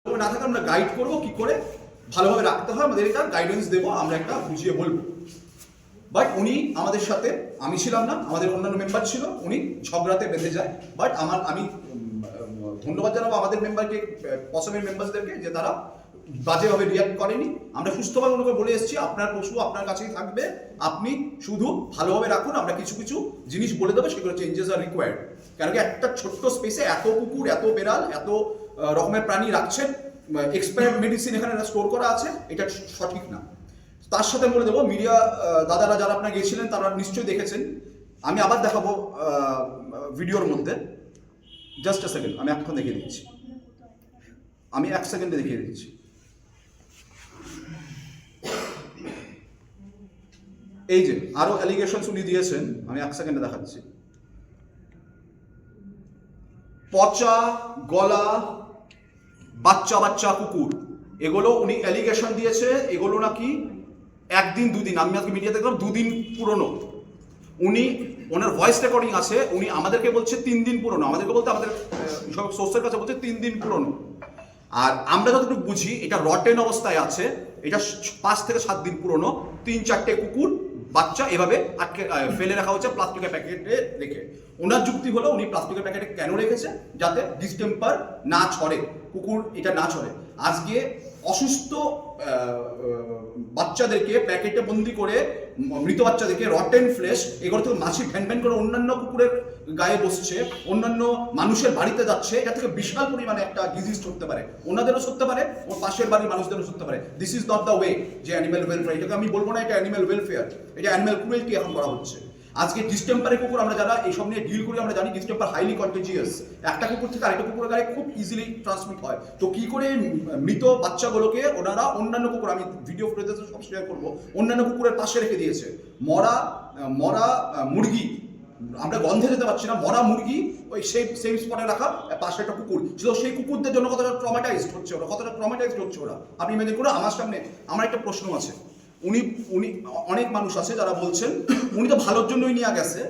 না থাকে আমরা গাইড করবো কি করে ভালোভাবে রাখতে হয়, আমাদের একটা গাইডেন্স দেবো, আমরা একটা বুঝিয়ে বলবো। বাট উনি আমাদের সাথে, আমি ছিলাম না, আমাদের অন্যান্য মেম্বার ছিল, উনি ঝগড়াতে বেঁধে যায়। বাট আমি ধন্যবাদ জানাবো আমাদের মেম্বারকে, পছন্দের মেম্বারদেরকে, যে তারা বাজেভাবে রিয়াক্ট করেনি। আমরা সুস্থভাবে ওনাকে বলে এসেছি আপনার পশু আপনার কাছেই থাকবে, আপনি শুধু ভালোভাবে রাখুন, আমরা কিছু কিছু জিনিস বলে দেবো, সেগুলো চেঞ্জেস আর রিকোয়ার্ড। কারণ কি একটা ছোট্ট স্পেসে এত কুকুর, এত বেড়াল, এত রকমের প্রাণী রাখছেন, এক্সপায়ার্ড মেডিসিন এখানে স্টোর করা আছে, এটা সঠিক না। তার সাথে বলে দেবো, মিডিয়া দাদারা যারা আপনারা গেছিলেন তারা নিশ্চয়ই দেখেছেন, আমি আবার দেখাবো ভিডিওর মধ্যে। জাস্ট আ সেকেন্ড, আমি এখন দেখিয়ে দিচ্ছি, আমি 1 সেকেন্ডে দেখিয়ে দিচ্ছি। এই যে আরো অ্যালিগেশনস উনি দিয়েছেন, আমি 1 সেকেন্ডে দেখাচ্ছি। পচা গলা বাচ্চা বাচ্চা কুকুর, এগুলো উনি অ্যালিগেশন দিয়েছে, এগুলো নাকি 1 দিন 2 দিন, আমি আজকে মিডিয়াতে দেখলাম 2 দিন পুরনো। উনি ওনার ভয়েস রেকর্ডিং আছে, উনি আমাদেরকে বলছে 3 দিন পুরনো, আমাদেরকে বলতে আমাদের সব সোর্সের কাছে বলছে 3 দিন পুরনো। আর আমরা যতটুকু বুঝি এটা রটেন অবস্থায় আছে, এটা 5 থেকে 7 দিন পুরনো। 3-4টে কুকুর বাচ্চা এভাবে আটকে ফেলে রাখা হচ্ছে প্লাস্টিকের প্যাকেটে রেখে। ওনার যুক্তি হলো উনি প্লাস্টিকের প্যাকেটে কেন রেখেছে, যাতে ডিসটেম্পার না ছড়ে, কুকুর এটা না ছড়ে। আজকে অসুস্থ বাচ্চাদেরকে প্যাকেটে বন্দি করে, মৃত বাচ্চাদেরকে রটেন ফ্লেশ, এগুলো থেকে মাছি ভ্যান ভ্যান করে অন্যান্য কুকুরের গায়ে বসছে, অন্যান্য মানুষের বাড়িতে যাচ্ছে, এটা থেকে বিশাল পরিমাণে একটা ডিজিজ ছড়তে পারে, ওনাদেরও ছড়তে পারে, ওর পাশের বাড়ির মানুষদেরও ছড়তে পারে। This is not the way যে অ্যানিম্যাল ওয়েলফেয়ার, এটাকে আমি বলবো না এটা অ্যানিম্যাল ওয়েলফেয়ার, এটা অ্যানিম্যাল ক্রুয়েলটি এখন করা হচ্ছে। আজকে ডিস্টেম্পারে কুকুর, আমরা যারা এইসব নিয়ে ডিল করি আমরা জানি ডিস্টেম্পার হাইলি কন্টেজিয়াস, একটা কুকুর থেকে আরেকটা কুকুরের গায়ে খুব ইজিলি ট্রান্সমিট হয়। তো কি করে মৃত বাচ্চাগুলোকে ওনারা অন্যান্য কুকুর, আমি ভিডিও ফুটেজে সব শেয়ার করবো, অন্যান্য কুকুরের পাশে রেখে দিয়েছে। মরা মুরগি, আমরা গন্ধে যেতে পারছি না, মরা মুরগি ওই সেম স্পটে রাখা, পাশে একটা কুকুর ছিল, সেই কুকুরদের জন্য কতটা ট্রমাটাইজড হচ্ছে ওরা, আপনি ইমেজিন করে। আমার সামনে আমার একটা প্রশ্ন আছে, উনি অনেক মানুষ আছে যারা বলছেন উনি তো ভালোর জন্যই নিয়ে গেছে,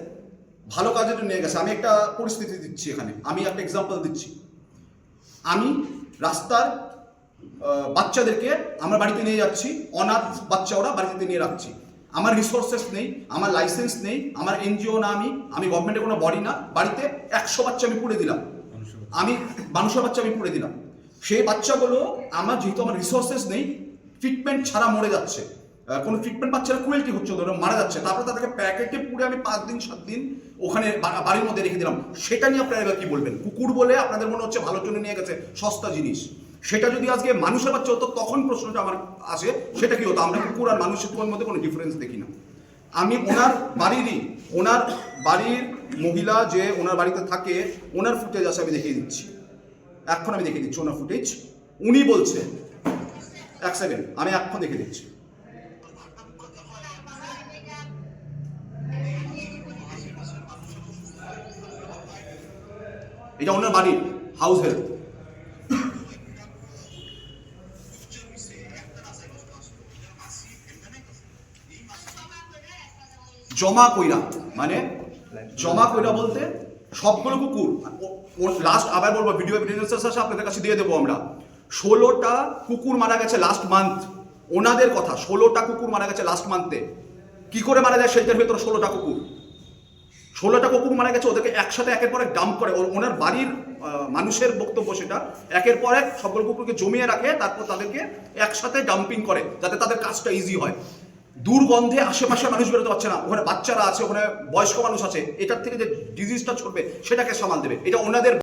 ভালো কাজের জন্য নিয়ে গেছে। আমি একটা পরিস্থিতি দিচ্ছি এখানে, আমি একটা এক্সাম্পল দিচ্ছি। আমি রাস্তার বাচ্চাদেরকে আমার বাড়িতে নিয়ে যাচ্ছি, অনাথ বাচ্চা ওরা, বাড়িতে নিয়ে রাখছি। আমার রিসোর্সেস নেই, আমার লাইসেন্স নেই, আমার এনজিও না, আমি গভর্নমেন্টের কোনো বডি না, বাড়িতে 100 বাচ্চা আমি পুড়ে দিলাম, মানুষের বাচ্চা আমি পুড়ে দিলাম। সেই বাচ্চাগুলো আমার, যেহেতু আমার রিসোর্সেস নেই, ট্রিটমেন্ট ছাড়া মরে যাচ্ছে, কোনো ট্রিটমেন্ট পাচ্ছে না, ক্রুয়েলটি হচ্ছে, ওদের মারা যাচ্ছে। তারপরে তাদেরকে প্যাকেটে পুড়ে আমি 5 দিন 7 দিন ওখানে বাড়ির মধ্যে রেখে দিলাম। সেটা নিয়ে আপনারা এবার কি বলবেন? কুকুর বলে আপনাদের মনে হচ্ছে ভালোর জন্য নিয়ে গেছে, সস্তা জিনিস। সেটা যদি আজকে মানুষের বাচ্চা হতো, তখন প্রশ্নটা আমার আসে, সেটা কি হতো? আমরা কুকুর আর মানুষের মধ্যে কোনো ডিফারেন্স দেখি না। আমি ওনার বাড়ির মহিলা যে ওনার বাড়িতে থাকে, ওনার ফুটেজ আছে, আমি দেখিয়ে দিচ্ছি, এখন আমি দেখিয়ে দিচ্ছি ওনার ফুটেজ। উনি বলছে, 1 সেকেন্ড, আমি এখন দেখিয়ে দিচ্ছি। এটা ওনার বাড়ির হাউস হেল্প। জমা কইরা বলতে সবগুলো কুকুর লাস্ট, আবার বলবো ভিডিও এভিডেন্স আছে আপনাদের কাছে দিয়ে দেবো আমরা। 16টা কুকুর মারা গেছে লাস্ট মান্থ, ওনাদের কথা, 16টা কুকুর মারা গেছে লাস্ট মান্থে। কি করে মারা যায় শেল্টার ভেতরে? 16টা কুকুর মারা গেছে, ওদেরকে একসাথে একের পর এক ডাম্প করে। ওনার বাড়ির মানুষের বক্তব্য সেটা, একের পর এক সবগুলো কুকুরকে জমিয়ে রাখে, তারপর তাদেরকে একসাথে ডাম্পিং করে, যাতে তাদের কাজটা ইজি হয়। দুর্গন্ধে আশেপাশে মানুষ বেরোতে পারছে না, ওখানে বাচ্চারা আছে, ওখানে বয়স্ক মানুষ আছে, এটার থেকে যে ডিজিজটা ছড়বে সেটাকে সামাল দেবে, এটা ওনাদের